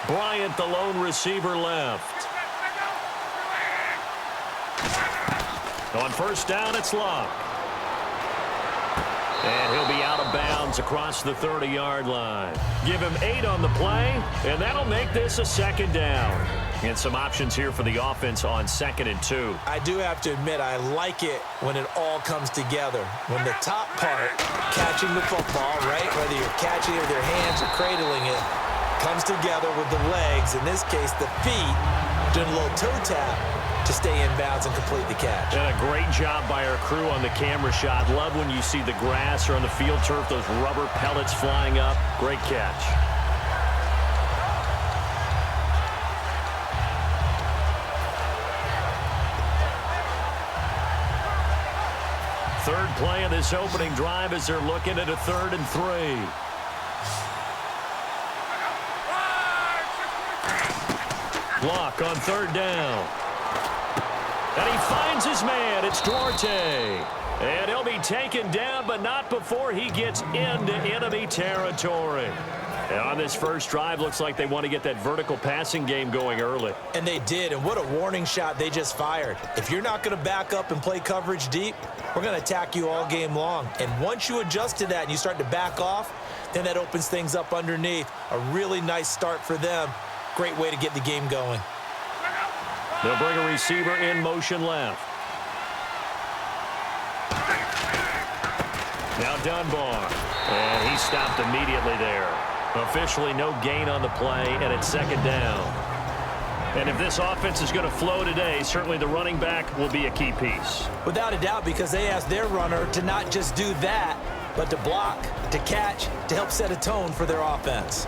Bryant, the lone receiver, left. On first down, it's Luck. And he'll be out of bounds across the 30-yard line. Give him 8 on the play, and that'll make this a second down. And some options here for the offense on 2nd and 2. I do have to admit, I like it when it all comes together. When the top part, catching the football, right, whether you're catching it with your hands or cradling it, comes together with the legs, in this case the feet, doing a little toe tap to stay in bounds and complete the catch. And a great job by our crew on the camera shot. Love when you see the grass or on the field turf, those rubber pellets flying up. Great catch. Third play of this opening drive as they're looking at a 3rd and 3. Luck on 3rd down. And he finds his man. It's Duarte. And he'll be taken down, but not before he gets into enemy territory. And on this first drive, looks like they want to get that vertical passing game going early. And they did, and what a warning shot they just fired. If you're not going to back up and play coverage deep, we're going to attack you all game long. And once you adjust to that and you start to back off, then that opens things up underneath. A really nice start for them. Great way to get the game going. They'll bring a receiver in motion left. Now Dunbar. And he stopped immediately there. Officially no gain on the play, and it's 2nd down. And if this offense is going to flow today, certainly the running back will be a key piece. Without a doubt, because they asked their runner to not just do that, but to block, to catch, to help set a tone for their offense.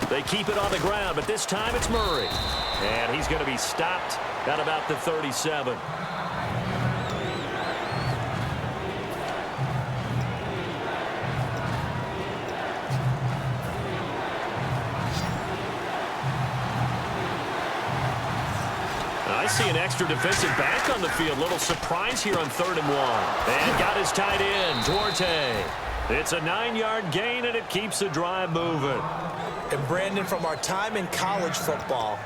They keep it on the ground, but this time it's Murray. And he's going to be stopped at about the 37. I see an extra defensive back on the field. Little surprise here on 3rd and 1. And got his tight end, Duarte. It's a 9-yard gain, and it keeps the drive moving. And Brandon, from our time in college football,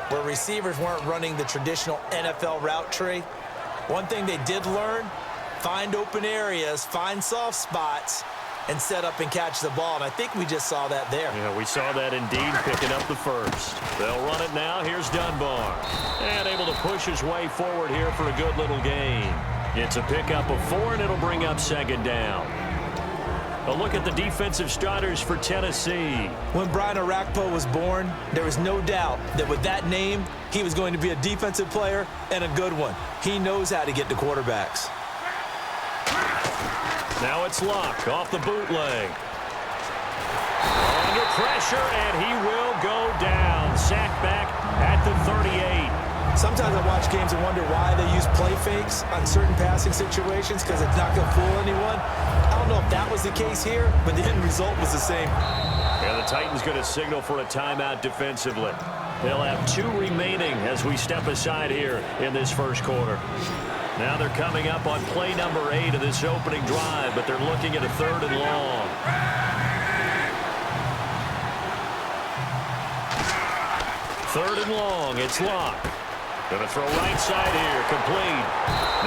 where receivers weren't running the traditional NFL route tree, one thing they did learn, find open areas, find soft spots, and set up and catch the ball. And I think we just saw that there. Yeah, we saw that indeed, picking up the first. They'll run it now. Here's Dunbar. And able to push his way forward here for a good little gain. It's a pickup of 4, and it'll bring up 2nd down. A look at the defensive starters for Tennessee. When Brian Orakpo was born, there was no doubt that with that name, he was going to be a defensive player and a good one. He knows how to get to quarterbacks. Now it's Luck off the bootleg. Under pressure, and he will go down. Sacked back at the 38. Sometimes I watch games and wonder why they use play fakes on certain passing situations, because it's not going to fool anyone. I don't know if that was the case here, but the end result was the same. Yeah, the Titans going to signal for a timeout defensively. They'll have 2 remaining as we step aside here in this first quarter. Now they're coming up on play number 8 of this opening drive, but they're looking at a 3rd and long. Third and long, it's Luck. Going to throw right side here, complete.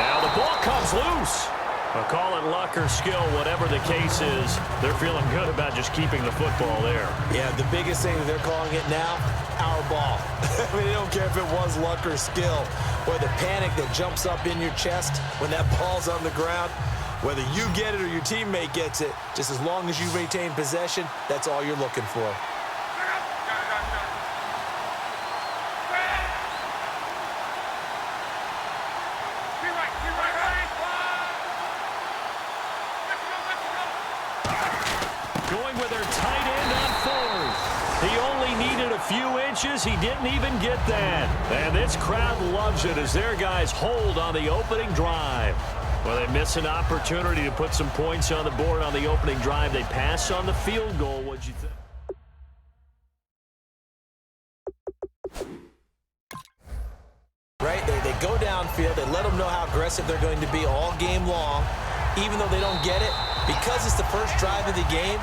Now the ball comes loose. I'll call it luck or skill, whatever the case is. They're feeling good about just keeping the football there. Yeah, the biggest thing that they're calling it now, our ball. I mean, they don't care if it was luck or skill, or the panic that jumps up in your chest when that ball's on the ground. Whether you get it or your teammate gets it, just as long as you retain possession, that's all you're looking for. Going with their tight end on 4th. He only needed a few inches. He didn't even get that. And this crowd loves it as their guys hold on the opening drive. Well, they miss an opportunity to put some points on the board on the opening drive. They pass on the field goal. What'd you think? go downfield. They let them know how aggressive they're going to be all game long. Even though they don't get it, because it's the first drive of the game,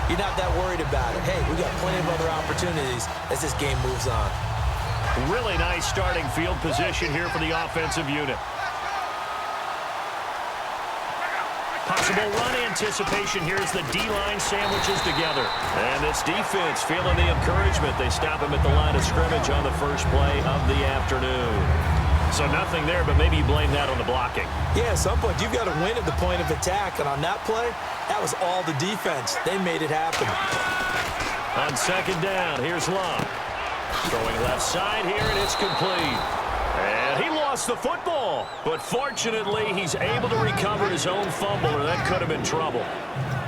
you're not that worried about it. Hey, we got plenty of other opportunities as this game moves on. Really nice starting field position here for the offensive unit. Possible run anticipation here as the D-line sandwiches together. And this defense feeling the encouragement. They stop him at the line of scrimmage on the first play of the afternoon. So nothing there, but maybe you blame that on the blocking. Yeah, at some point, you've got to win at the point of attack. And on that play, that was all the defense. They made it happen. On second down, here's Love. Throwing left side here, and it's complete. And he lost the football. But fortunately, he's able to recover his own fumble, or that could have been trouble.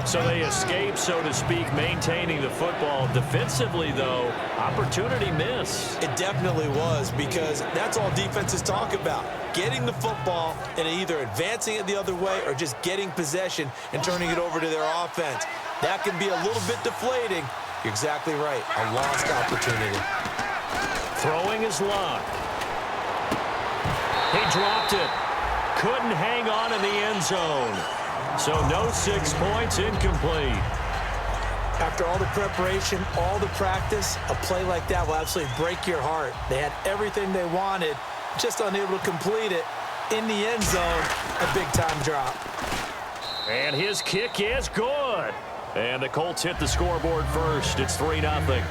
So they escape, so to speak, maintaining the football. Defensively, though, opportunity miss. It definitely was, because that's all defenses talk about. Getting the football and either advancing it the other way or just getting possession and turning it over to their offense. That can be a little bit deflating. You're exactly right. A lost opportunity. Throwing is Love. He dropped it. Couldn't hang on in the end zone. So no 6 points, incomplete. After all the preparation, all the practice, a play like that will absolutely break your heart. They had everything they wanted, just unable to complete it. In the end zone, a big-time drop. And his kick is good. And the Colts hit the scoreboard first. It's 3-0.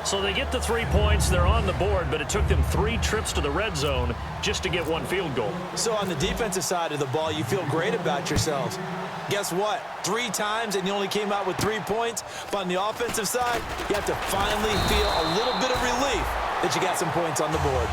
So they get the 3 points. They're on the board, but it took them 3 trips to the red zone just to get 1 field goal. So on the defensive side of the ball, you feel great about yourselves. Guess what? 3 times and you only came out with 3 points. But on the offensive side, you have to finally feel a little bit of relief that you got some points on the board.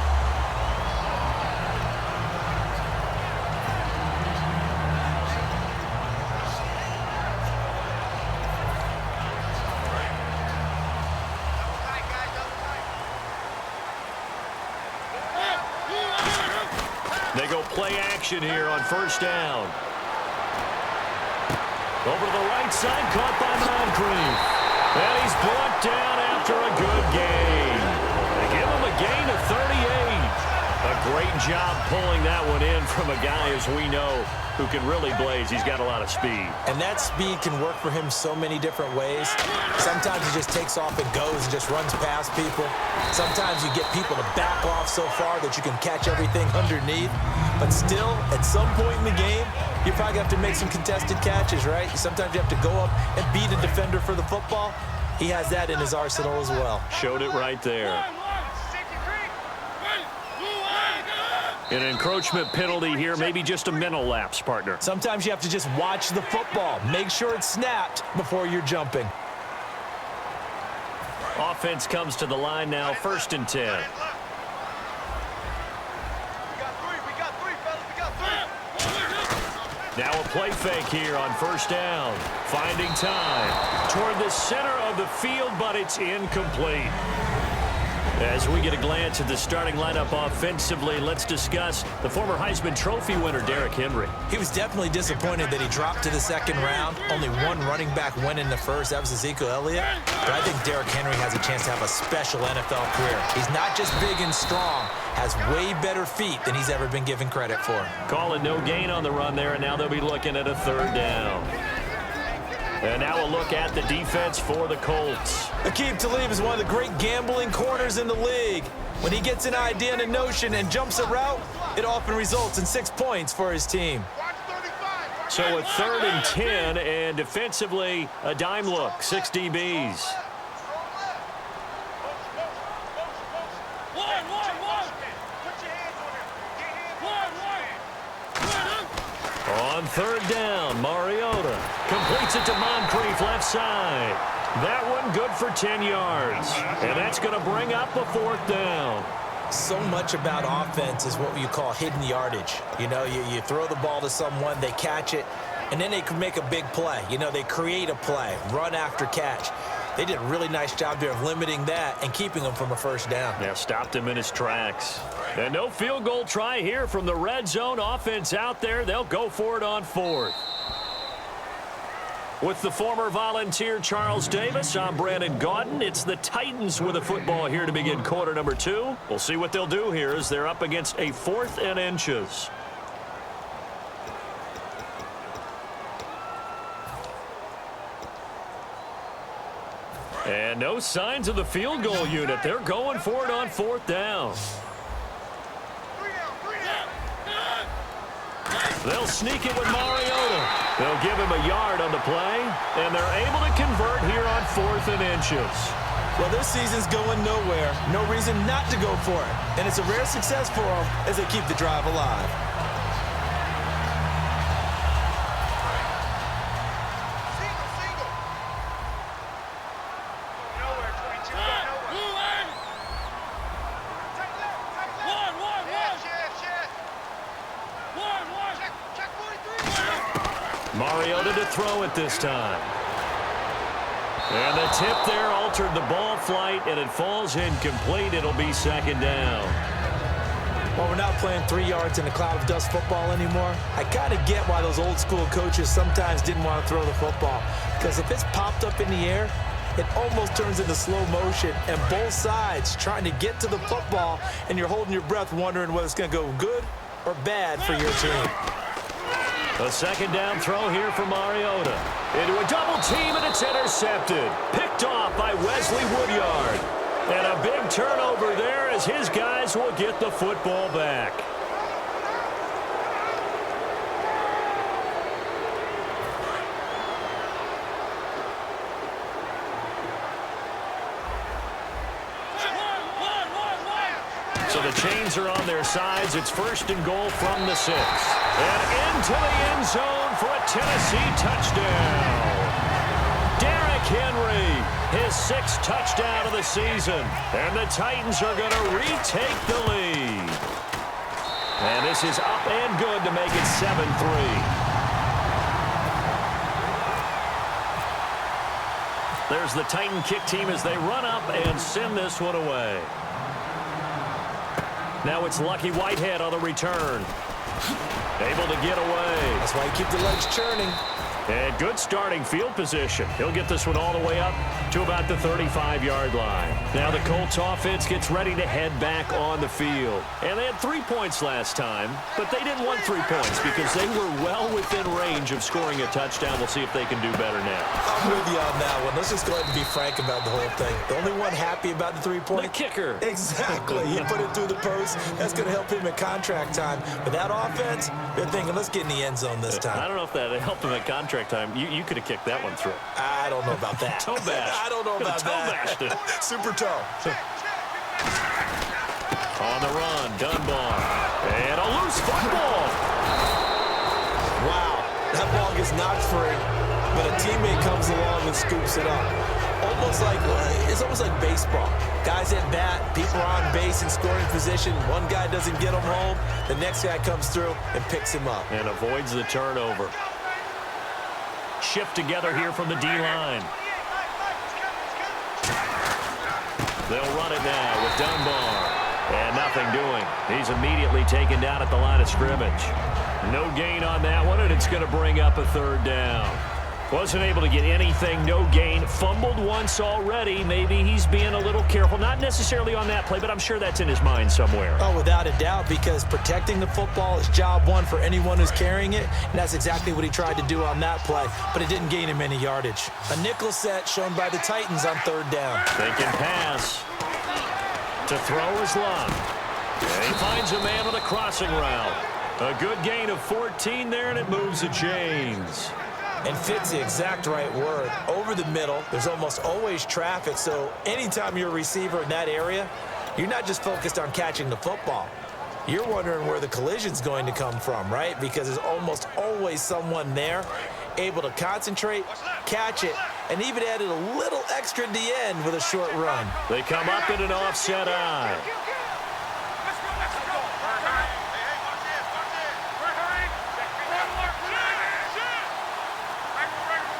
They go play action here on first down. Over to the right side, caught by Moncrief. And he's brought down after a good gain. They give him a gain of 38. A great job pulling that one in from a guy, as we know, who can really blaze. He's got a lot of speed. And that speed can work for him so many different ways. Sometimes he just takes off and goes and just runs past people. Sometimes you get people to back off so far that you can catch everything underneath. But still, at some point in the game, you probably have to make some contested catches, right? Sometimes you have to go up and beat a defender for the football. He has that in his arsenal as well. Showed it right there. An encroachment penalty here, maybe just a mental lapse, partner. Sometimes you have to just watch the football. Make sure it's snapped before you're jumping. Offense comes to the line now, 1st and 10. Now a play fake here on first down. Finding time toward the center of the field, but it's incomplete. As we get a glance at the starting lineup offensively, let's discuss the former Heisman Trophy winner, Derrick Henry. He was definitely disappointed that he dropped to the second round. Only 1 running back went in the first. That was Ezekiel Elliott. But I think Derrick Henry has a chance to have a special NFL career. He's not just big and strong, has way better feet than he's ever been given credit for. Calling no gain on the run there, and now they'll be looking at a 3rd down. And now a look at the defense for the Colts. Aqib Talib is one of the great gambling corners in the league. When he gets an idea and a notion and jumps a route, it often results in 6 points for his team. So a 3rd and 10, and defensively, a dime look, 6 DBs. On 3rd down, Mariota completes it to Moncrief, left side. That one good for 10 yards. And that's going to bring up a 4th down. So much about offense is what you call hidden yardage. You know, you throw the ball to someone, they catch it, and then they can make a big play. You know, they create a play, run after catch. They did a really nice job there of limiting that and keeping him from a 1st down. Yeah, stopped him in his tracks. And no field goal try here from the red zone offense out there. They'll go for it on 4th. With the former Volunteer Charles Davis, I'm Brandon Gaudin. It's the Titans with the football here to begin quarter number 2. We'll see what they'll do here as they're up against a 4th and inches. And no signs of the field goal unit. They're going for it on 4th down. They'll sneak it with Mariota. They'll give him a yard on the play, and they're able to convert here on 4th and inches. Well, this season's going nowhere. No reason not to go for it. And it's a rare success for them as they keep the drive alive. Mariota to throw it this time. And the tip there altered the ball flight, and it falls incomplete. It'll be 2nd down. Well, we're not playing 3 yards in a cloud of dust football anymore. I kind of get why those old school coaches sometimes didn't want to throw the football. Because if it's popped up in the air, it almost turns into slow motion, and both sides trying to get to the football, and you're holding your breath wondering whether it's going to go good or bad for your team. A 2nd down throw here for Mariota. Into a double team, and it's intercepted. Picked off by Wesley Woodyard. And a big turnover there as his guys will get the football back. So the chains are on their sides. It's 1st and goal from the 6. And into the end zone for a Tennessee touchdown. Derrick Henry, his 6th touchdown of the season. And the Titans are going to retake the lead. And this is up and good to make it 7-3. There's the Titan kick team as they run up and send this one away. Now it's Lucky Whitehead on the return. Able to get away. That's why you keep the legs churning. And good starting field position. He'll get this one all the way up to about the 35-yard line. Now the Colts offense gets ready to head back on the field. And they had 3 points last time, but they didn't want 3 points because they were well within range of scoring a touchdown. We'll see if they can do better now. I'm with you on that one. Let's just go ahead and be frank about the whole thing. The only one happy about the 3-point? The kicker. Exactly. He put it through the post. That's going to help him at contract time. But that offense, they're thinking, let's get in the end zone this time. I don't know if that helped him at contract time. You could have kicked that one through. I don't know about that. Toe bash. I don't know about that. Super toe. On the run, Dunbar. And a loose football. Wow. That ball gets knocked free, but a teammate comes along and scoops it up. It's almost like baseball. Guys at bat, people are on base in scoring position. One guy doesn't get him home. The next guy comes through and picks him up. And avoids the turnover. Shift together here from the D-line. They'll run it now with Dunbar. And nothing doing. He's immediately taken down at the line of scrimmage. No gain on that one, and it's going to bring up a 3rd down. Wasn't able to get anything, no gain. Fumbled once already. Maybe he's being a little careful. Not necessarily on that play, but I'm sure that's in his mind somewhere. Oh, without a doubt, because protecting the football is job one for anyone who's carrying it, and that's exactly what he tried to do on that play, but it didn't gain him any yardage. A nickel set shown by the Titans on 3rd down. Taking pass. To throw is Love. And he finds a man on a crossing route. A good gain of 14 there, and it moves the chains. And fits the exact right word. Over the middle, there's almost always traffic, so anytime you're a receiver in that area, you're not just focused on catching the football. You're wondering where the collision's going to come from, right? Because there's almost always someone there able to concentrate, catch it, and even added a little extra at the end with a short run. They come up in an offset eye.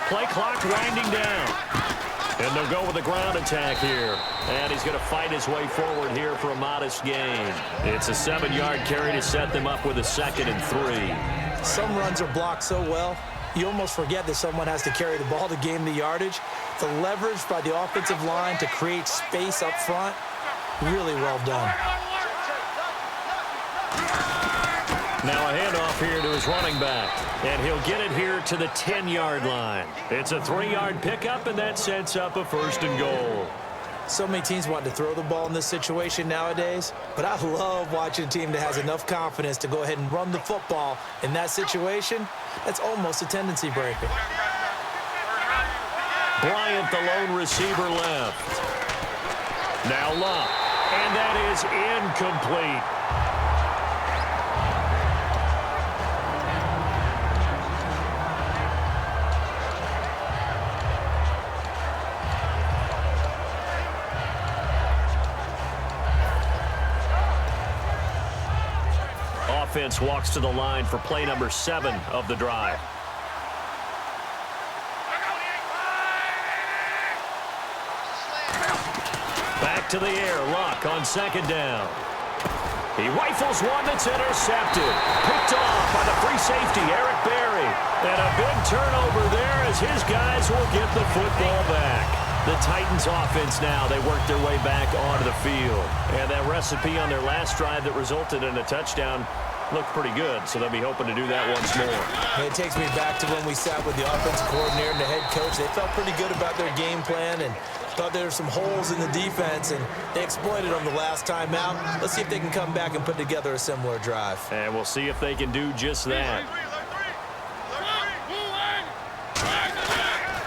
Play clock winding down. And they'll go with the ground attack here. And he's going to fight his way forward here for a modest gain. It's a 7-yard carry to set them up with a 2nd and 3. Some runs are blocked so well, you almost forget that someone has to carry the ball to gain the yardage. The leverage by the offensive line to create space up front, really well done. Now a handoff here to his running back, and he'll get it here to the 10-yard line. It's a 3-yard pickup, and that sets up a 1st and goal. So many teams want to throw the ball in this situation nowadays, but I love watching a team that has enough confidence to go ahead and run the football. In that situation, that's almost a tendency breaker. Bryant, the lone receiver, left. Now Luck, and that is incomplete. Offense walks to the line for play number 7 of the drive. Back to the air, Luck on 2nd down. He rifles one that's intercepted. Picked off by the free safety, Eric Berry. And a big turnover there as his guys will get the football back. The Titans offense now, they work their way back onto the field. And that recipe on their last drive that resulted in a touchdown looked pretty good, so they'll be hoping to do that once more. It takes me back to when we sat with the offensive coordinator and the head coach. They felt pretty good about their game plan and thought there were some holes in the defense, and they exploited them the last time out. Let's see if they can come back and put together a similar drive. And we'll see if they can do just that.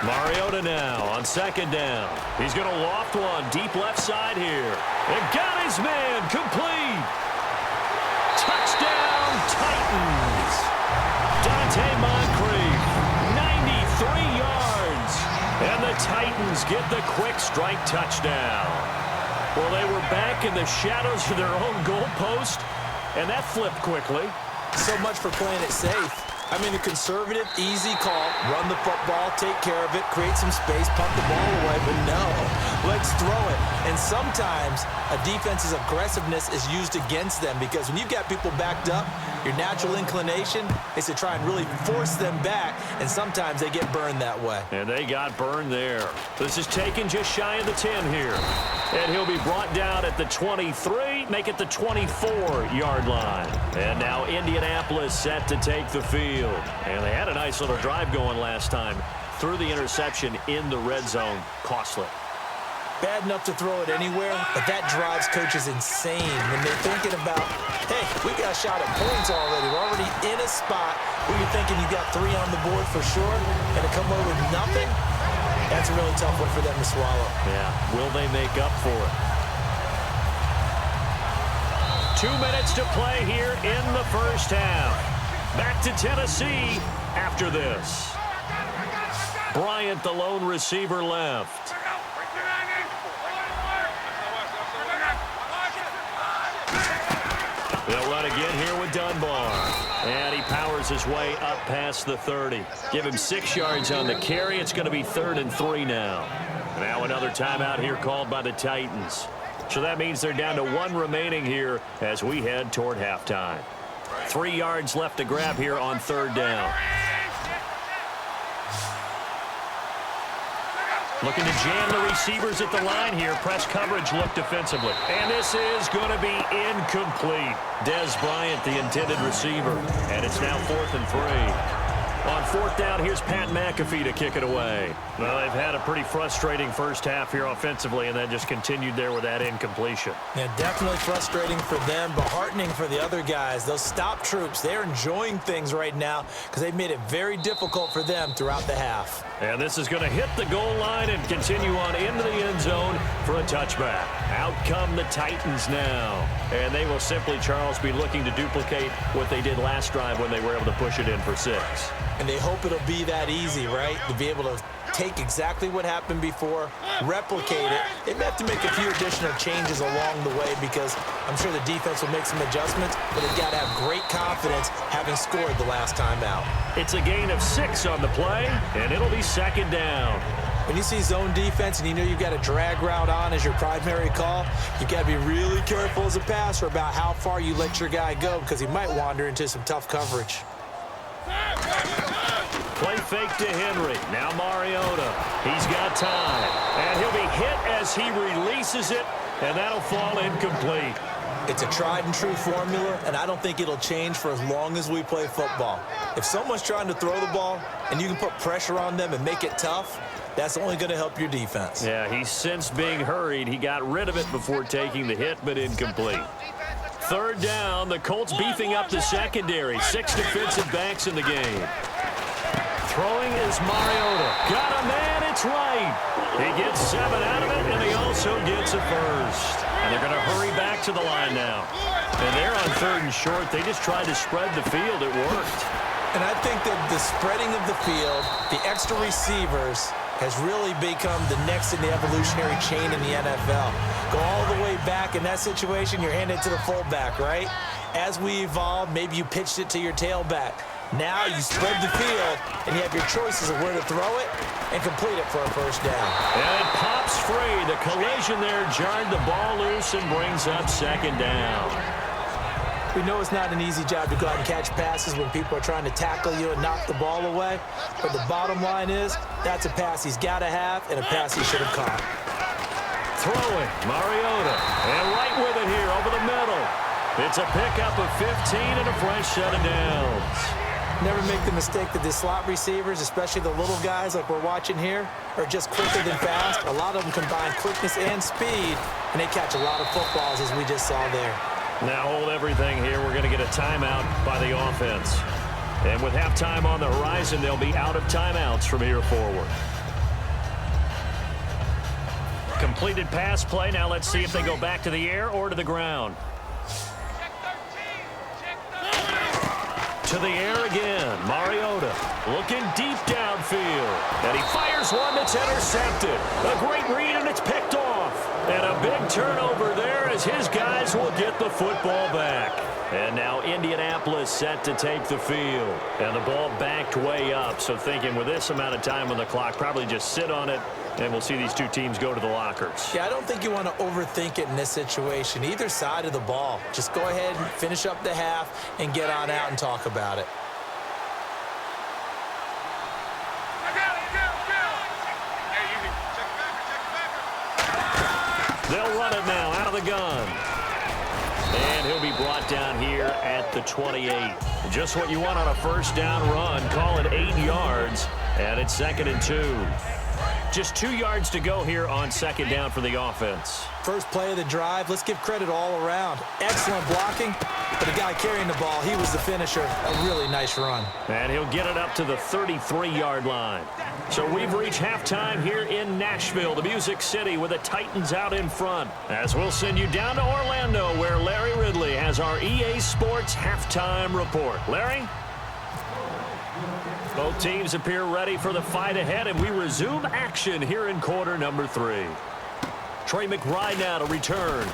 Mariota now on 2nd down. He's going to loft one deep left side here. And got his man complete. Touchdown, Titans. Dante Moncrief, 93 yards. And the Titans get the quick strike touchdown. Well, they were back in the shadows of their own goalpost, and that flipped quickly. So much for playing it safe. I mean, a conservative, easy call, run the football, take care of it, create some space, pump the ball away, but no, let's throw it. And sometimes a defense's aggressiveness is used against them because when you've got people backed up, your natural inclination is to try and really force them back, and sometimes they get burned that way. And they got burned there. This is taken just shy of the 10 here. And he'll be brought down at the 23, make it the 24-yard line. And now Indianapolis set to take the field. And they had a nice little drive going last time. Threw the interception in the red zone. Costly. Bad enough to throw it anywhere, but that drives coaches insane when they're thinking about, hey, we got a shot at points already. We're already in a spot where you're thinking you got 3 on the board for sure, and to come away with nothing, that's a really tough one for them to swallow. Yeah, will they make up for it? 2 minutes to play here in the first half. Back to Tennessee after this. Bryant, the lone receiver, left. They'll run again here with Dunbar. And he powers his way up past the 30. Give him 6 yards on the carry. It's going to be 3rd and 3 now. Now another timeout here called by the Titans. So that means they're down to 1 remaining here as we head toward halftime. 3 yards left to grab here on 3rd down. Looking to jam the receivers at the line here. Press coverage look defensively. And this is going to be incomplete. Dez Bryant, the intended receiver. And it's now 4th and 3. On 4th down, here's Pat McAfee to kick it away. Well, they've had a pretty frustrating first half here offensively, and that just continued there with that incompletion. Yeah, definitely frustrating for them, but heartening for the other guys. Those stop troops, they're enjoying things right now because they've made it very difficult for them throughout the half. And this is going to hit the goal line and continue on into the end zone for a touchback. Out come the Titans now. And they will simply, Charles, be looking to duplicate what they did last drive when they were able to push it in for 6. And they hope it'll be that easy, right? To be able to take exactly what happened before, replicate it. They may have to make a few additional changes along the way because I'm sure the defense will make some adjustments, but they've got to have great confidence having scored the last time out. It's a gain of 6 on the play, and it'll be 2nd down. When you see zone defense and you know you've got a drag route on as your primary call, you've got to be really careful as a passer about how far you let your guy go because he might wander into some tough coverage. Play fake to Henry. Now Mariota. He's got time. And he'll be hit as he releases it, and that'll fall incomplete. It's a tried-and-true formula, and I don't think it'll change for as long as we play football. If someone's trying to throw the ball and you can put pressure on them and make it tough, that's only going to help your defense. Yeah, he's since being hurried. He got rid of it before taking the hit, but incomplete. Third down, the Colts beefing up the secondary. 6 defensive backs in the game. Throwing is Mariota. Got a man, it's right. He gets 7 out of it, and he also gets a first. And they're going to hurry back to the line now. And they're on 3rd and short. They just tried to spread the field. It worked. And I think that the spreading of the field, the extra receivers, has really become the next in the evolutionary chain in the NFL. Go all the way back in that situation, you're handed to the fullback, right? As we evolve, maybe you pitched it to your tailback. Now you spread the field, and you have your choices of where to throw it and complete it for a first down. And it pops free. The collision there jarred the ball loose and brings up 2nd down. We know it's not an easy job to go out and catch passes when people are trying to tackle you and knock the ball away. But the bottom line is, that's a pass he's got to have and a pass he should have caught. Throwing, Mariota. And right with it here over the middle. It's a pickup of 15 and a fresh set of downs. Never make the mistake that the slot receivers, especially the little guys like we're watching here, are just quicker than fast. A lot of them combine quickness and speed, and they catch a lot of footballs, as we just saw there. Now hold everything here. We're going to get a timeout by the offense. And with halftime on the horizon, they'll be out of timeouts from here forward. Completed pass play. Now let's see if they go back to the air or to the ground. To the air again. Mariota looking deep downfield. And he fires one that's intercepted. A great read, and it's picked off. And a big turnover there as his guys will get the football back. And now Indianapolis set to take the field. And the ball backed way up. So thinking with this amount of time on the clock, probably just sit on it, and we'll see these two teams go to the lockers. Yeah, I don't think you want to overthink it in this situation. Either side of the ball. Just go ahead and finish up the half and get on out and talk about it. They'll run it now out of the gun. And he'll be brought down here at the 28. Just what you want on a first down run. Call it 8 yards, and it's 2nd and 2. Just 2 yards to go here on 2nd down for the offense. First play of the drive, let's give credit all around. Excellent blocking, but the guy carrying the ball, he was the finisher. A really nice run. And he'll get it up to the 33-yard line. So we've reached halftime here in Nashville, the Music City, with the Titans out in front. As we'll send you down to Orlando, where Larry Ridley has our EA Sports halftime report. Larry? Both teams appear ready for the fight ahead, and we resume action here in quarter number 3. Trey McBride now to return.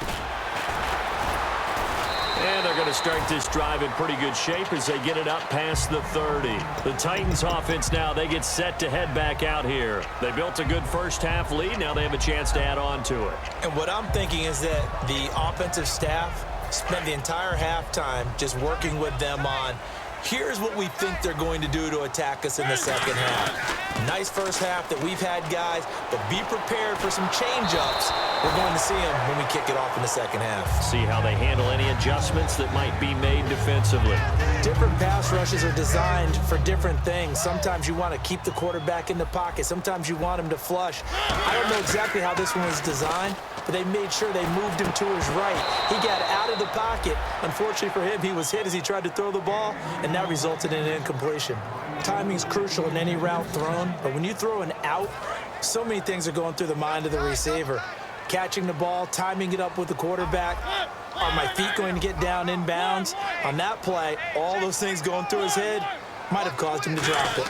And they're going to start this drive in pretty good shape as they get it up past the 30. The Titans offense now, they get set to head back out here. They built a good first half lead. Now they have a chance to add on to it. And what I'm thinking is that the offensive staff spent the entire halftime just working with them on, here's what we think they're going to do to attack us in the second half. Nice first half that we've had, guys, but be prepared for some change-ups. We're going to see them when we kick it off in the second half. See how they handle any adjustments that might be made defensively. Different pass rushes are designed for different things. Sometimes you want to keep the quarterback in the pocket. Sometimes you want him to flush. I don't know exactly how this one was designed, but they made sure they moved him to his right. He got out of the pocket. Unfortunately for him, he was hit as he tried to throw the ball, and that resulted in an incompletion. Timing is crucial in any route thrown, but when you throw an out, so many things are going through the mind of the receiver. Catching the ball, timing it up with the quarterback. Are my feet going to get down in bounds? On that play, all those things going through his head might have caused him to drop it.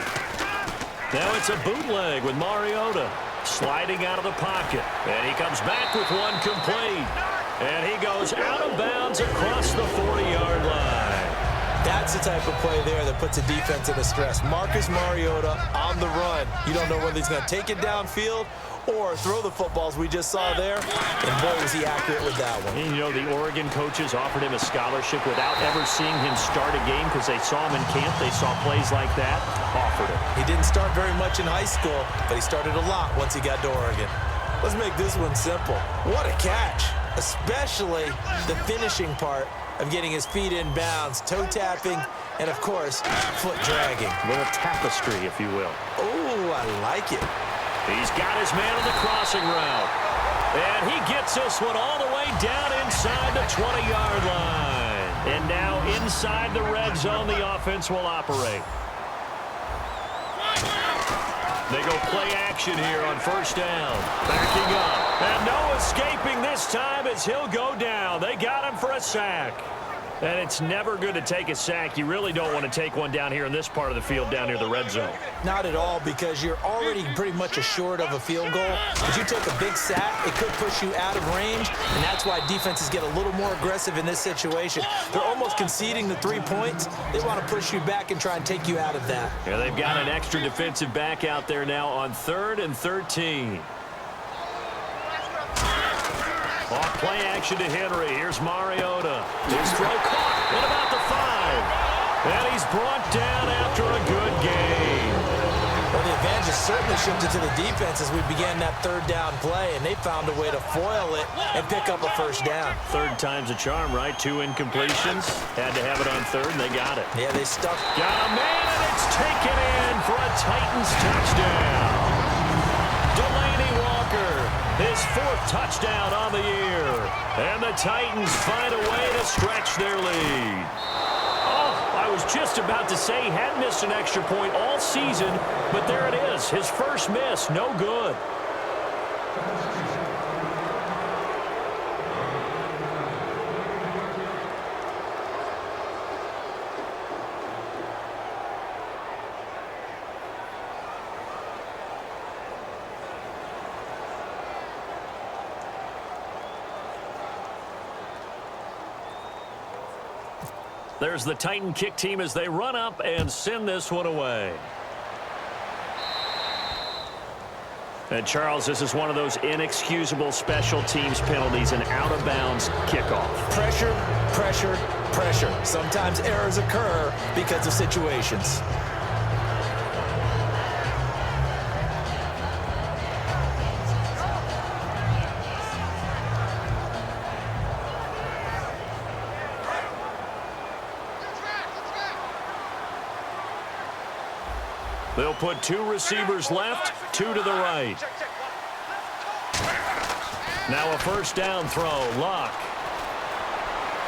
Now it's a bootleg with Mariota sliding out of the pocket. And he comes back with one complete. And he goes out of bounds across the 40-yard line. That's the type of play there that puts a defense into stress. Marcus Mariota on the run. You don't know whether he's going to take it downfield or throw the footballs we just saw there. And boy, was he accurate with that one. And, you know, the Oregon coaches offered him a scholarship without ever seeing him start a game because they saw him in camp. They saw plays like that, offered him. He didn't start very much in high school, but he started a lot once he got to Oregon. Let's make this one simple. What a catch, especially the finishing part of getting his feet in bounds, toe tapping, and of course, foot dragging. A little tapestry, if you will. Oh, I like it. He's got his man on the crossing route. And he gets this one all the way down inside the 20-yard line. And now inside the red zone, the offense will operate. They go play action here on first down. Backing up. And no escaping this time as he'll go down. They got him for a sack. And it's never good to take a sack. You really don't want to take one down here in this part of the field down near the red zone. Not at all, because you're already pretty much assured of a field goal. If you take a big sack, it could push you out of range, and that's why defenses get a little more aggressive in this situation. They're almost conceding the 3 points. They want to push you back and try and take you out of that. Yeah, they've got an extra defensive back out there now on 3rd and 13. Off play action to Henry. Here's Mariota. His throw caught. What about the 5? And he's brought down after a good game. Well, the advantage is certainly shifted to the defense as we began that 3rd down play, and they found a way to foil it and pick up a first down. 3rd time's a charm, right? 2 incompletions. Had to have it on 3rd, and they got it. Yeah, they stuck. Got a man, and it's taken in for a Titans touchdown. Delaney Walker, his 4th touchdown on the year. And the Titans find a way to stretch their lead. Oh, I was just about to say he hadn't missed an extra point all season, but there it is. His first miss, no good. There's the Titan kick team as they run up and send this one away. And, Charles, this is one of those inexcusable special teams penalties, an out-of-bounds kickoff. Pressure, pressure, pressure. Sometimes errors occur because of situations. They'll put 2 receivers left, 2 to the right. Now a first down throw, Luck.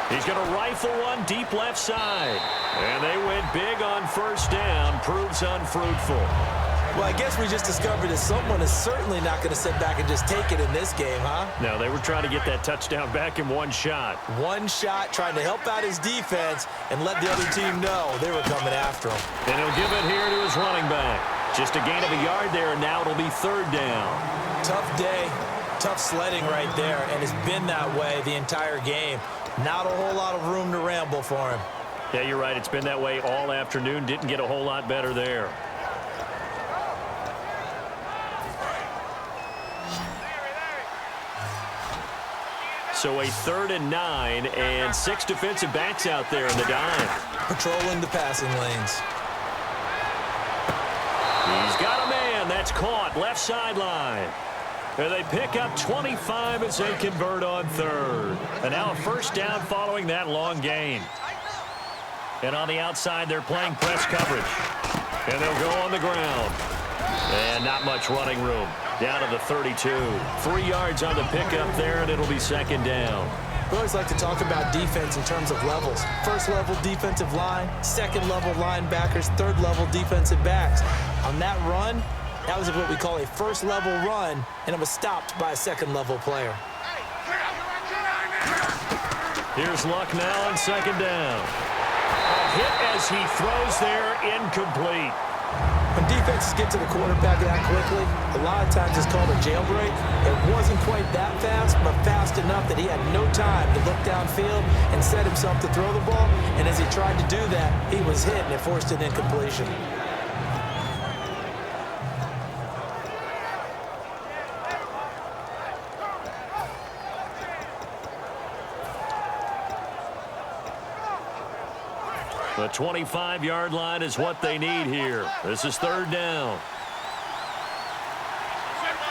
He's going to rifle one deep left side. And they went big on first down, proves unfruitful. Well, I guess we just discovered that someone is certainly not going to sit back and just take it in this game, huh? No, they were trying to get that touchdown back in one shot. One shot, trying to help out his defense and let the other team know they were coming after him. And he'll give it here to his running back. Just a gain of a yard there, and now it'll be 3rd down. Tough day, tough sledding right there, and it's been that way the entire game. Not a whole lot of room to ramble for him. Yeah, you're right. It's been that way all afternoon. Didn't get a whole lot better there. So a 3rd and 9, and 6 defensive backs out there in the dime. Patrolling the passing lanes. He's got a man. That's caught. Left sideline. And they pick up 25 as they convert on 3rd. And now a first down following that long gain. And on the outside, they're playing press coverage. And they'll go on the ground. And not much running room. Down to the 32. 3 yards on the pickup there, and it'll be 2nd down. We always like to talk about defense in terms of levels. 1st level defensive line, 2nd level linebackers, 3rd level defensive backs. On that run, that was what we call a 1st level run, and it was stopped by a 2nd level player. Here's Luck now on 2nd down. A hit as he throws there, incomplete. When defenses get to the quarterback that quickly, a lot of times it's called a jailbreak. It wasn't quite that fast, but fast enough that he had no time to look downfield and set himself to throw the ball. And as he tried to do that, he was hit, and it forced an incompletion. The 25-yard line is what they need here. This is third down.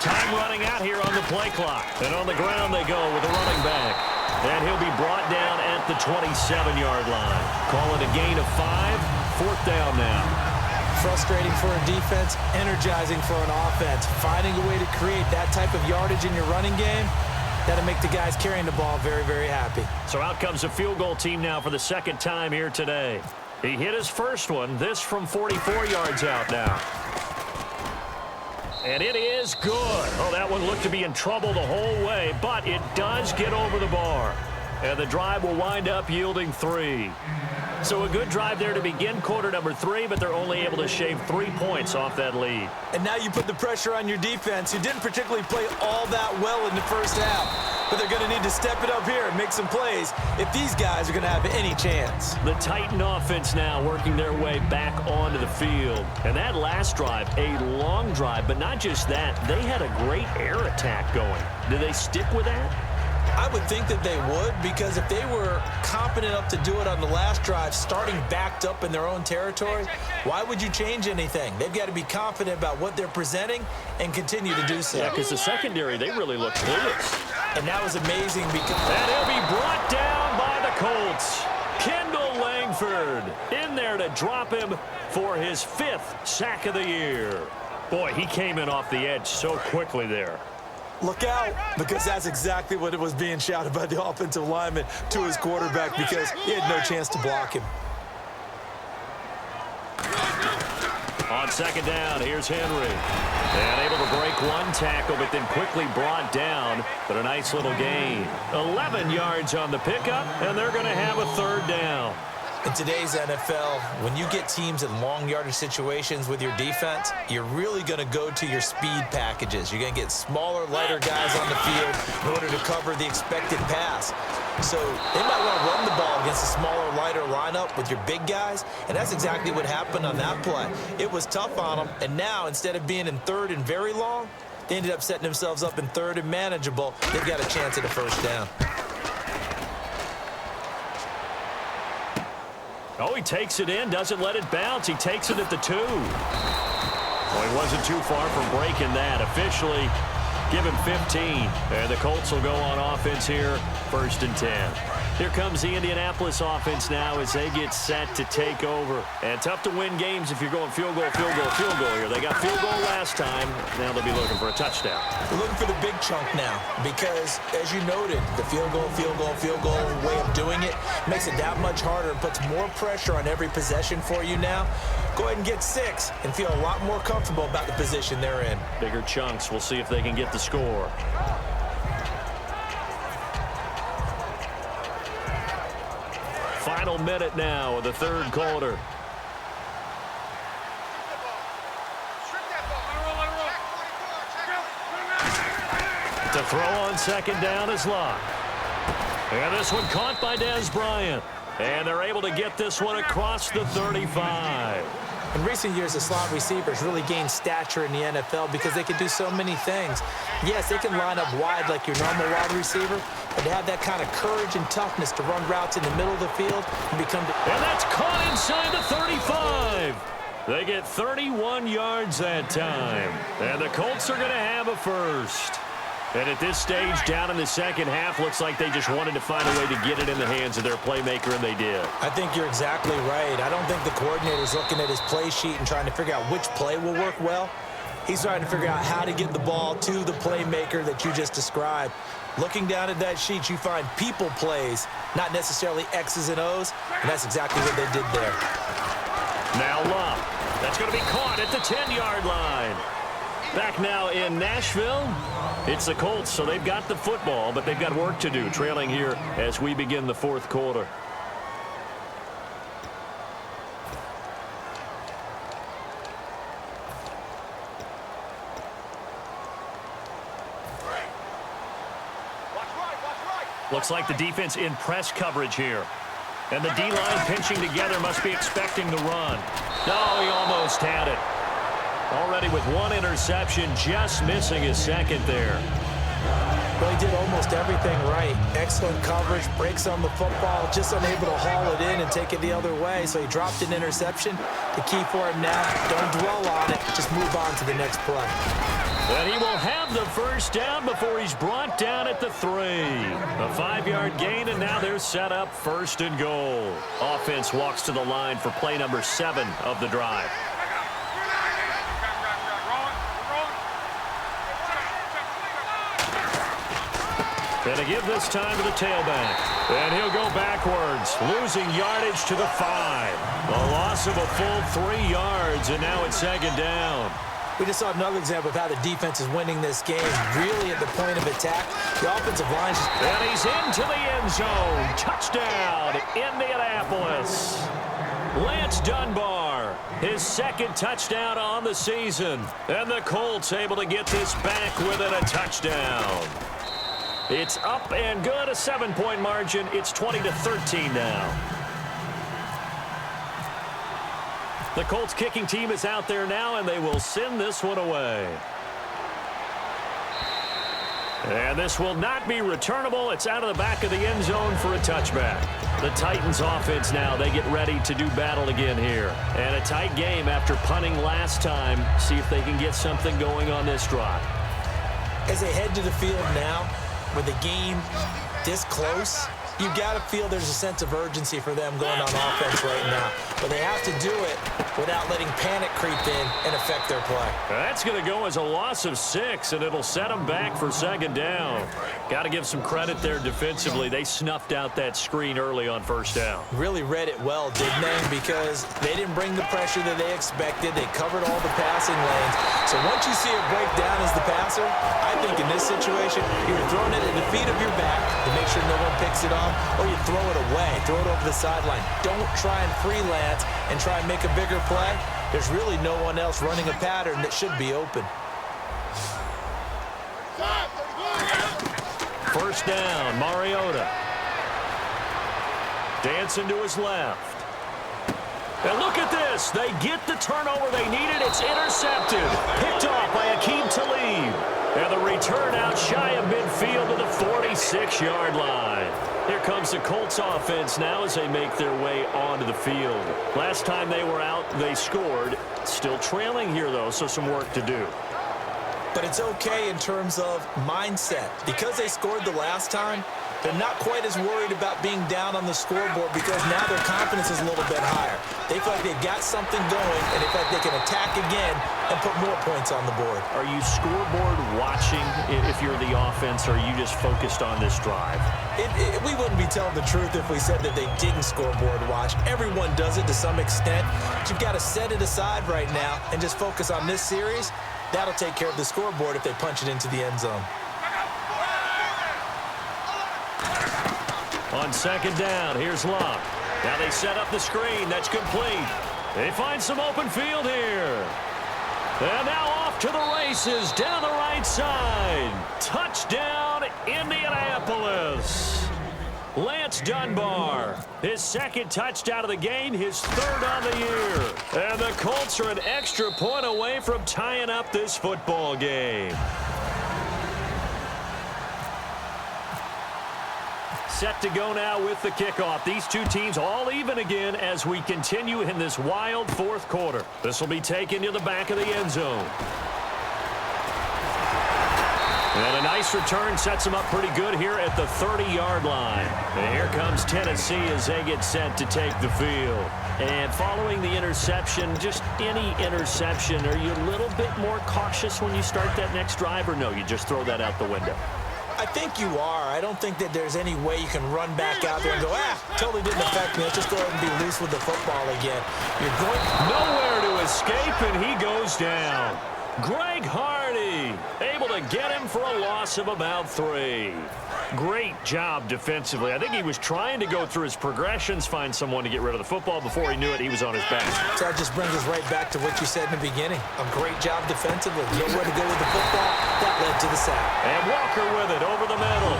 Time running out here on the play clock. And on the ground they go with a running back. And he'll be brought down at the 27-yard line. Call it a gain of 5. Fourth down now. Frustrating for a defense, energizing for an offense. Finding a way to create that type of yardage in your running game, that'll make the guys carrying the ball very, very happy. So out comes the field goal team now for the second time here today. He hit his first one, this from 44 yards out now. And it is good. Oh, that one looked to be in trouble the whole way, but it does get over the bar. And the drive will wind up yielding 3. So a good drive there to begin quarter number 3, but they're only able to shave 3 points off that lead. And now you put the pressure on your defense, who didn't particularly play all that well in the first half. But they're going to need to step it up here and make some plays if these guys are going to have any chance. The Titan offense now working their way back onto the field. And that last drive, a long drive, but not just that. They had a great air attack going. Do they stick with that? I would think that they would, because if they were competent enough to do it on the last drive, starting backed up in their own territory, why would you change anything? They've got to be confident about what they're presenting and continue to do so. Yeah, because the secondary, they really look clueless. And that was amazing because... And he'll be brought down by the Colts. Kendall Langford in there to drop him for his 5th sack of the year. Boy, he came in off the edge so quickly there. Look out, because that's exactly what it was being shouted by the offensive lineman to his quarterback, because he had no chance to block him. On second down, here's Henry. And able to break one tackle, but then quickly brought down. But a nice little gain. 11 yards on the pickup, and they're going to have a third down. In today's NFL, when you get teams in long yardage situations with your defense, you're really going to go to your speed packages. You're going to get smaller, lighter guys on the field in order to cover the expected pass. So they might want to run the ball against a smaller, lighter lineup with your big guys, and that's exactly what happened on that play. It was tough on them, and now instead of being in third and very long, they ended up setting themselves up in third and manageable. They've got a chance at a first down. Oh, he takes it in, doesn't let it bounce. He takes it at the 2. Well, he wasn't too far from breaking that. Officially, give him 15. And the Colts will go on offense here, 1st and 10. Here comes the Indianapolis offense now as they get set to take over. And tough to win games if you're going field goal, field goal, field goal here. They got field goal last time. Now they'll be looking for a touchdown. They're looking for the big chunk now because, as you noted, the field goal way of doing it makes it that much harder and puts more pressure on every possession for you now. Go ahead and get 6 and feel a lot more comfortable about the position they're in. Bigger chunks. We'll see if they can get the score. Final minute now of the third quarter. To throw on second down is Locke. And this one caught by Dez Bryant. And they're able to get this one across the 35. In recent years, the slot receivers really gained stature in the NFL because they can do so many things. Yes, they can line up wide like your normal wide receiver, but to have that kind of courage and toughness to run routes in the middle of the field and become... And that's caught inside the 35. They get 31 yards that time. And the Colts are going to have a first. And at this stage, down in the second half, looks like they just wanted to find a way to get it in the hands of their playmaker, and they did. I think you're exactly right. I don't think the coordinator's looking at his play sheet and trying to figure out which play will work well. He's trying to figure out how to get the ball to the playmaker that you just described. Looking down at that sheet, you find people plays, not necessarily X's and O's, and that's exactly what they did there. Now Love. That's going to be caught at the 10-yard line. Back now in Nashville, it's the Colts, so they've got the football, but they've got work to do, trailing here as we begin the fourth quarter. Looks like the defense in press coverage here. And the D-line pinching together must be expecting the run. No, he almost had it. Already with one interception, just missing his second there. Well, he did almost everything right. Excellent coverage, breaks on the football, just unable to haul it in and take it the other way. So he dropped an interception. The key for him now, don't dwell on it. Just move on to the next play. And he will have the first down before he's brought down at the 3. A 5-yard gain, and now they're set up 1st and goal. Offense walks to the line for play number 7 of the drive. Going to give this time to the tailback. And he'll go backwards, losing yardage to the 5. A loss of a full 3 yards, and now it's 2nd down. We just saw another example of how the defense is winning this game, really at the point of attack. The offensive line just... And he's into the end zone. Touchdown, Indianapolis. Lance Dunbar, his 2nd touchdown on the season. And the Colts able to get this back within a touchdown. It's up and good, a 7-point margin. It's 20-13 now. The Colts kicking team is out there now, and they will send this one away. And this will not be returnable. It's out of the back of the end zone for a touchback. The Titans offense now, they get ready to do battle again here. And a tight game after punting last time. See if they can get something going on this drive. As they head to the field now, with the game this close, you've got to feel there's a sense of urgency for them going on offense right now. But they have to do it without letting panic creep in and affect their play. That's going to go as a loss of 6, and it'll set them back for 2nd down. Got to give some credit there defensively. They snuffed out that screen early on 1st down. Really read it well, didn't they? Because they didn't bring the pressure that they expected. They covered all the passing lanes. So once you see it break down as the passer, I think in this situation, you're throwing it at the feet of your back to make sure no one picks it off, or you throw it away, throw it over the sideline. Don't try and freelance and try and make a bigger play. There's really no one else running a pattern that should be open. 1st down, Mariota. Dancing to his left. And look at this. They get the turnover they needed. It's intercepted. Picked off by Akeem Talib. And the return out shy of midfield to the 46-yard line. Here comes the Colts offense now as they make their way onto the field. Last time they were out, they scored. Still trailing here, though, so some work to do. But it's okay in terms of mindset. Because they scored the last time, they're not quite as worried about being down on the scoreboard because now their confidence is a little bit higher. They feel like they've got something going, and they feel like they can attack again and put more points on the board. Are you scoreboard watching if you're the offense, or are you just focused on this drive? We wouldn't be telling the truth if we said that they didn't scoreboard watch. Everyone does it to some extent. But you've got to set it aside right now and just focus on this series. That'll take care of the scoreboard if they punch it into the end zone. On 2nd down, here's Luck. Now they set up the screen. That's complete. They find some open field here. And now off to the races down the right side. Touchdown, Indianapolis. Lance Dunbar, his 2nd touchdown of the game, his 3rd on the year. And the Colts are an extra point away from tying up this football game. Set to go now with the kickoff. These two teams all even again as we continue in this wild 4th quarter. This will be taken to the back of the end zone. And a nice return sets them up pretty good here at the 30-yard line. And here comes Tennessee as they get set to take the field. And following the interception, just any interception, are you a little bit more cautious when you start that next drive, or no, you just throw that out the window? I think you are. I don't think that there's any way you can run back out there and go, totally didn't affect me. Let's just go ahead and be loose with the football again. You're going nowhere to escape, and he goes down. Greg Hardy able to get him for a loss of about 3. Great job defensively. I think he was trying to go through his progressions, find someone to get rid of the football. Before he knew it, he was on his back. So that just brings us right back to what you said in the beginning. A great job defensively. Nowhere to go with the football. That led to the sack. And Walker with it over the middle.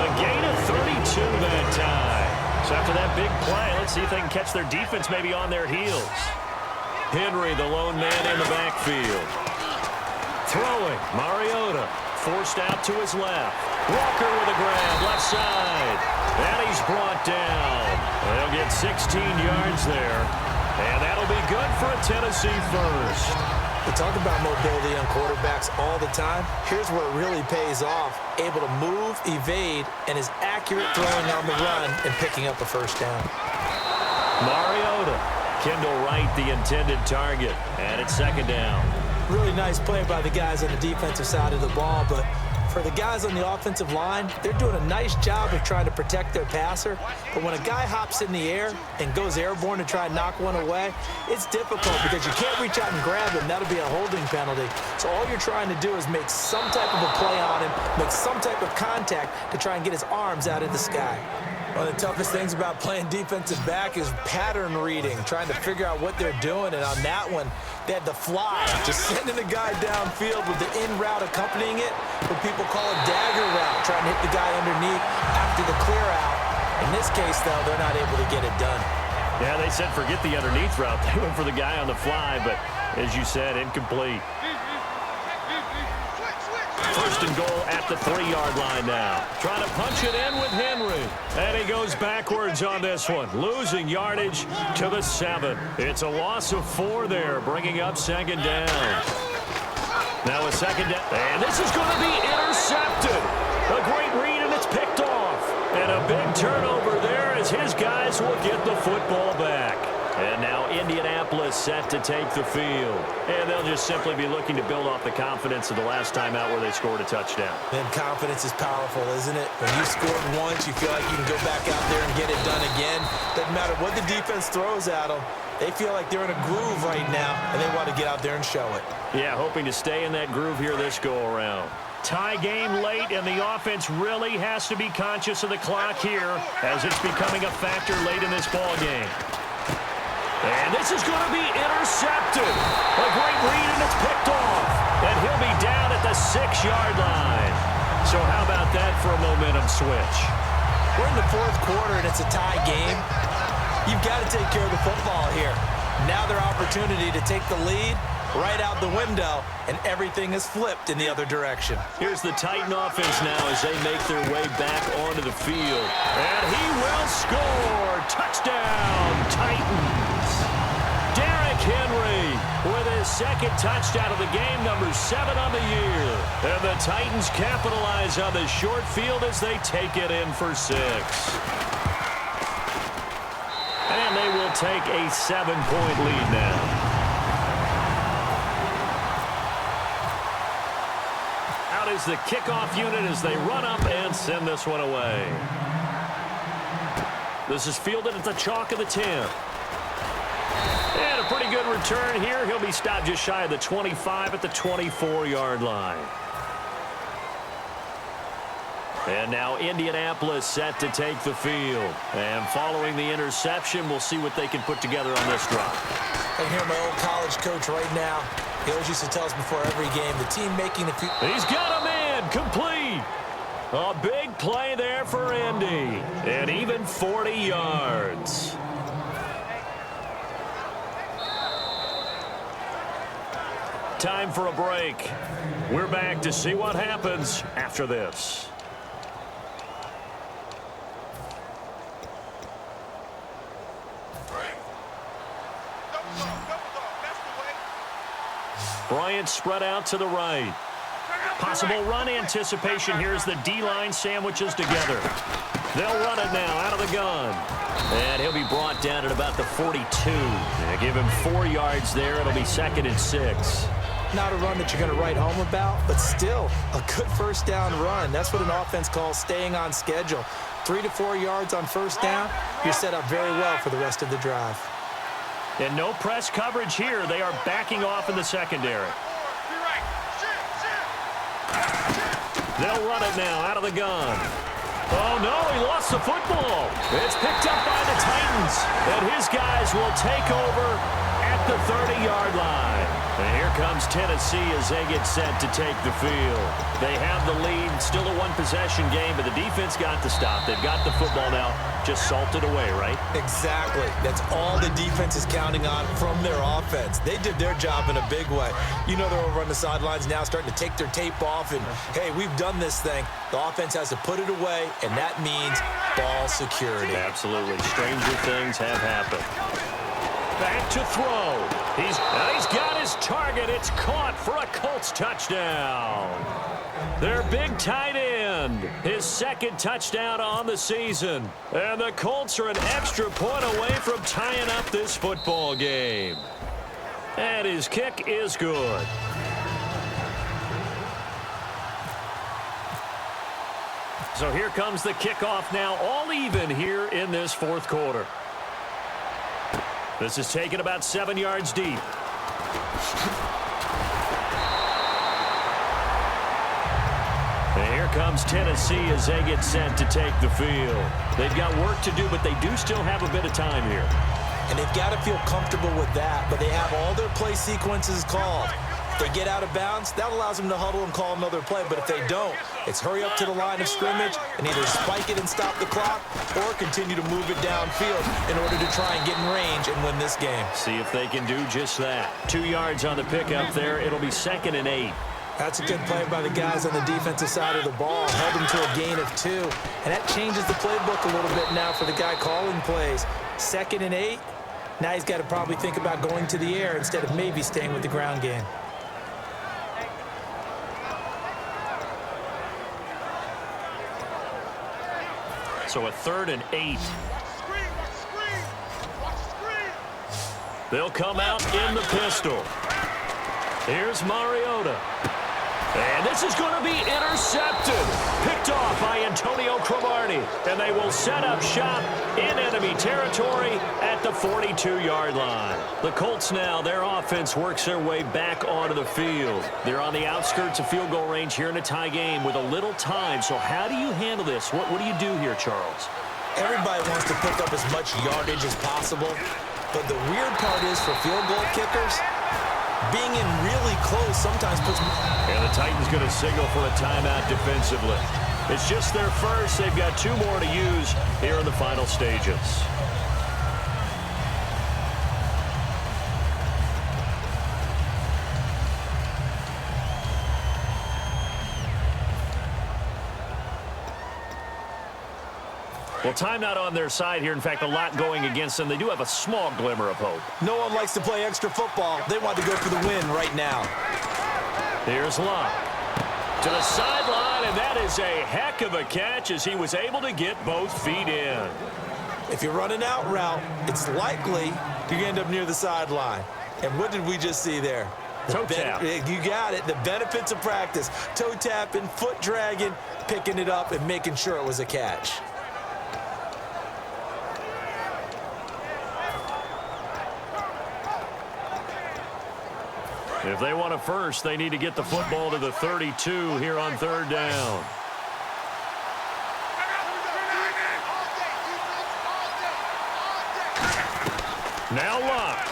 A gain of 32 that time. So after that big play, let's see if they can catch their defense maybe on their heels. Henry, the lone man in the backfield. Throwing, Mariota, forced out to his left. Walker with a grab, left side. And he's brought down. They'll get 16 yards there. And that'll be good for a Tennessee first. We talk about mobility on quarterbacks all the time. Here's where it really pays off. Able to move, evade, and is accurate throwing on the run and picking up a first down. Mariota. Kendall Wright, the intended target. And it's second down. Really nice play by the guys on the defensive side of the ball, but for the guys on the offensive line, they're doing a nice job of trying to protect their passer. But when a guy hops in the air and goes airborne to try and knock one away, it's difficult because you can't reach out and grab him. That'll be a holding penalty. So all you're trying to do is make some type of a play on him, make some type of contact to try and get his arms out of the sky. One of the toughest things about playing defensive back is pattern reading, trying to figure out what they're doing. And on that one, they had the fly, just sending a guy downfield with the in route accompanying it, what people call a dagger route, trying to hit the guy underneath after the clear out. In this case, though, they're not able to get it done. Yeah, they said forget the underneath route. They went for the guy on the fly, but as you said, incomplete. First and goal at the 3-yard line now. Trying to punch it in with Henry. And he goes backwards on this one. Losing yardage to the 7. It's a loss of 4 there, bringing up second down. Now a second down. And this is going to be intercepted. A great read, and it's picked off. And a big turnover there as his guys will get the football back. And now Indianapolis set to take the field. And they'll just simply be looking to build off the confidence of the last time out where they scored a touchdown. And confidence is powerful, isn't it? When you scored once, you feel like you can go back out there and get it done again. Doesn't matter what the defense throws at them. They feel like they're in a groove right now, and they want to get out there and show it. Yeah, hoping to stay in that groove here this go-around. Tie game late, and the offense really has to be conscious of the clock here as it's becoming a factor late in this ball game. And this is going to be intercepted. A great read, and it's picked off. And he'll be down at the 6-yard line. So how about that for a momentum switch? We're in the 4th quarter, and it's a tie game. You've got to take care of the football here. Now their opportunity to take the lead right out the window, and everything is flipped in the other direction. Here's the Titan offense now as they make their way back onto the field. And he will score. Touchdown, Titans. Derrick Henry with his second touchdown of the game, number 7 on the year. And the Titans capitalize on the short field as they take it in for 6. And they will take a 7-point lead now. Out is the kickoff unit as they run up and send this one away. This is fielded at the chalk of the 10. And a pretty good return here. He'll be stopped just shy of the 25 at the 24-yard line. And now Indianapolis set to take the field. And following the interception, we'll see what they can put together on this drive. I hear my old college coach right now. He always used to tell us before every game, the team making the few... He's got a man complete. A big play there for Indy. And even 40 yards. Time for a break. We're back to see what happens after this. Bryant spread out to the right. Possible run anticipation here as the D-line sandwiches together. They'll run it now out of the gun. And he'll be brought down at about the 42. They give him 4 yards there. It'll be 2nd and 6. Not a run that you're going to write home about, but still a good first down run. That's what an offense calls staying on schedule. 3 to 4 yards on first down, you're set up very well for the rest of the drive. And no press coverage here. They are backing off in the secondary. They'll run it now out of the gun. Oh, no, he lost the football. It's picked up by the Titans, and his guys will take over at the 30-yard line. And here comes Tennessee as they get set to take the field. They have the lead, still a one-possession game, but the defense got to stop. They've got the football now, just salted away, right? Exactly. That's all the defense is counting on from their offense. They did their job in a big way. You know they're over on the sidelines now starting to take their tape off, and, hey, we've done this thing. The offense has to put it away, and that means ball security. Absolutely. Stranger things have happened. Back to throw. He's got his target. It's caught for a Colts touchdown. Their big tight end, his second touchdown on the season. And the Colts are an extra point away from tying up this football game. And his kick is good. So here comes the kickoff now, all even here in this fourth quarter. This is taken about 7 yards deep. And here comes Tennessee as they get set to take the field. They've got work to do, but they do still have a bit of time here. And they've got to feel comfortable with that, but they have all their play sequences called. If they get out of bounds, that allows them to huddle and call another play. But if they don't, it's hurry up to the line of scrimmage and either spike it and stop the clock or continue to move it downfield in order to try and get in range and win this game. See if they can do just that. 2 yards on the pickup there. It'll be 2nd and 8. That's a good play by the guys on the defensive side of the ball. Held them to a gain of 2. And that changes the playbook a little bit now for the guy calling plays. 2nd and 8. Now he's got to probably think about going to the air instead of maybe staying with the ground game. So a 3rd and 8. They'll come out in the pistol. Here's Mariota. And this is going to be intercepted. Picked off by Antonio Cromartie. And they will set up shop in enemy territory at the 42-yard line. The Colts now, their offense works their way back onto the field. They're on the outskirts of field goal range here in a tie game with a little time. So how do you handle this? What do you do here, Charles? Everybody wants to pick up as much yardage as possible. But the weird part is for field goal kickers, being in really close sometimes puts... And the Titans going to signal for a timeout defensively. It's just their first. They've got 2 more to use here in the final stages. Well, timeout on their side here. In fact, a lot going against them. They do have a small glimmer of hope. No one likes to play extra football. They want to go for the win right now. Here's Locke to the sideline, and that is a heck of a catch as he was able to get both feet in. If you're running out route, it's likely you're going to end up near the sideline. And what did we just see there? Toe tap. You got it. The benefits of practice. Toe tapping, foot dragging, picking it up, and making sure it was a catch. If they want a first, they need to get the football to the 32 here on 3rd down. Now Locke.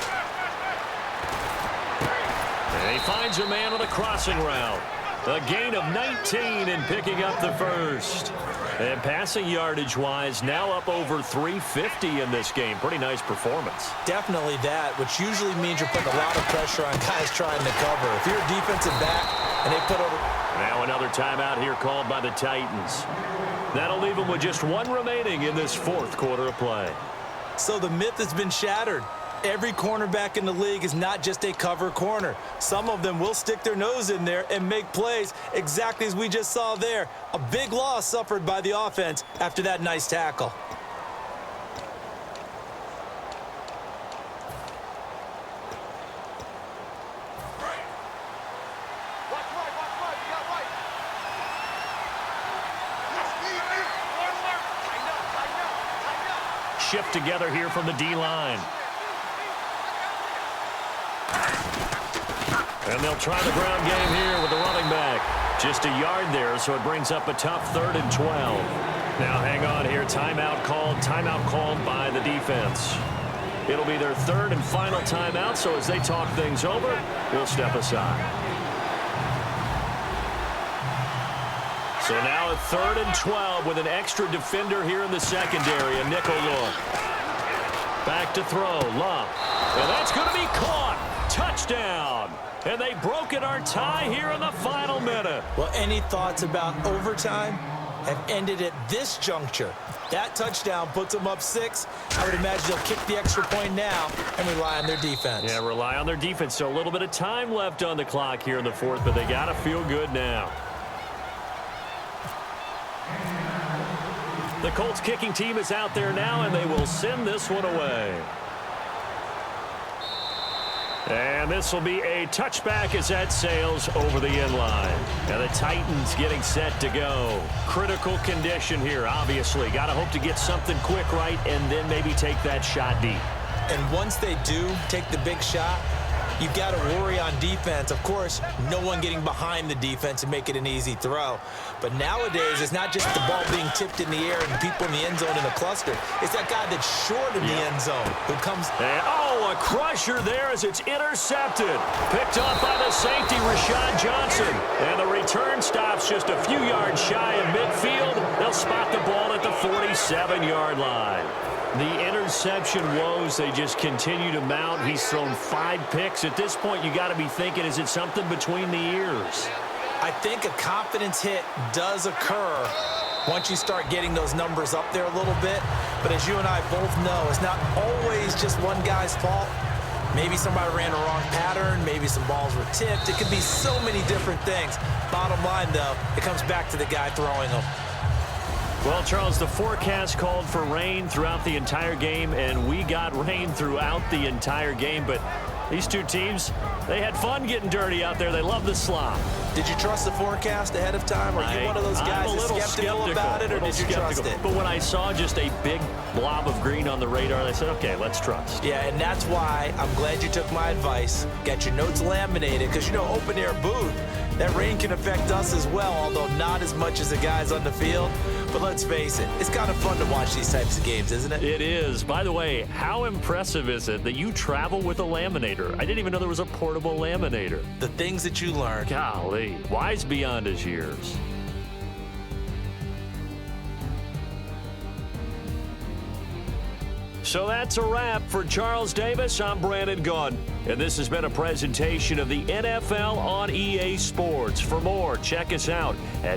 And he finds a man on the crossing route. A gain of 19 in picking up the first. And passing yardage-wise, now up over 350 in this game. Pretty nice performance. Definitely that, which usually means you're putting a lot of pressure on guys trying to cover. If you're a defensive back and they put over... Now another timeout here called by the Titans. That'll leave them with just 1 remaining in this 4th quarter of play. So the myth has been shattered. Every cornerback in the league is not just a cover corner. Some of them will stick their nose in there and make plays exactly as we just saw there. A big loss suffered by the offense after that nice tackle. Shift together here from the D-line. And they'll try the ground game here with the running back. Just a yard there, so it brings up a tough 3rd and 12. Now hang on here. Timeout called by the defense. It'll be their third and final timeout, so as they talk things over, we'll step aside. So now a 3rd and 12 with an extra defender here in the secondary, a nickel look. Back to throw, Love. And that's going to be caught. Touchdown. And they broke it, our tie here in the final minute. Well, any thoughts about overtime have ended at this juncture. That touchdown puts them up 6. I would imagine they'll kick the extra point now and rely on their defense. Yeah, rely on their defense. So a little bit of time left on the clock here in the 4th, but they got to feel good now. The Colts kicking team is out there now, and they will send this one away. And this will be a touchback as that sails over the end line. And the Titans getting set to go. Critical condition here, obviously. Got to hope to get something quick right and then maybe take that shot deep. And once they do take the big shot, you've got to worry on defense. Of course, no one getting behind the defense and make it an easy throw. But nowadays, it's not just the ball being tipped in the air and people in the end zone in a cluster. It's that guy that's short of the end zone who comes. And, oh, a crusher there as it's intercepted. Picked off by the safety, Rashad Johnson. And the return stops just a few yards shy of midfield. They'll spot the ball at the 47-yard line. The interception woes, they just continue to mount. He's thrown 5 picks. At this point, you got to be thinking, is it something between the ears? I think a confidence hit does occur once you start getting those numbers up there a little bit. But as you and I both know, it's not always just one guy's fault. Maybe somebody ran a wrong pattern. Maybe some balls were tipped. It could be so many different things. Bottom line, though, it comes back to the guy throwing them. Well, Charles, the forecast called for rain throughout the entire game, and we got rain throughout the entire game. But these two teams, they had fun getting dirty out there. They love the slop. Did you trust the forecast ahead of time? Are you one of those guys that's skeptical about it, or did you trust it? But when I saw just a big blob of green on the radar, I said, okay, let's trust. Yeah, and that's why I'm glad you took my advice. Got your notes laminated, because, you know, open-air booth, that rain can affect us as well, although not as much as the guys on the field. But let's face it, it's kind of fun to watch these types of games, isn't it? It is. By the way, how impressive is it that you travel with a laminator? I didn't even know there was a portable laminator. The things that you learn. Golly, wise beyond his years. So that's a wrap for Charles Davis. I'm Brandon Gunn, and this has been a presentation of the NFL on EA Sports. For more, check us out at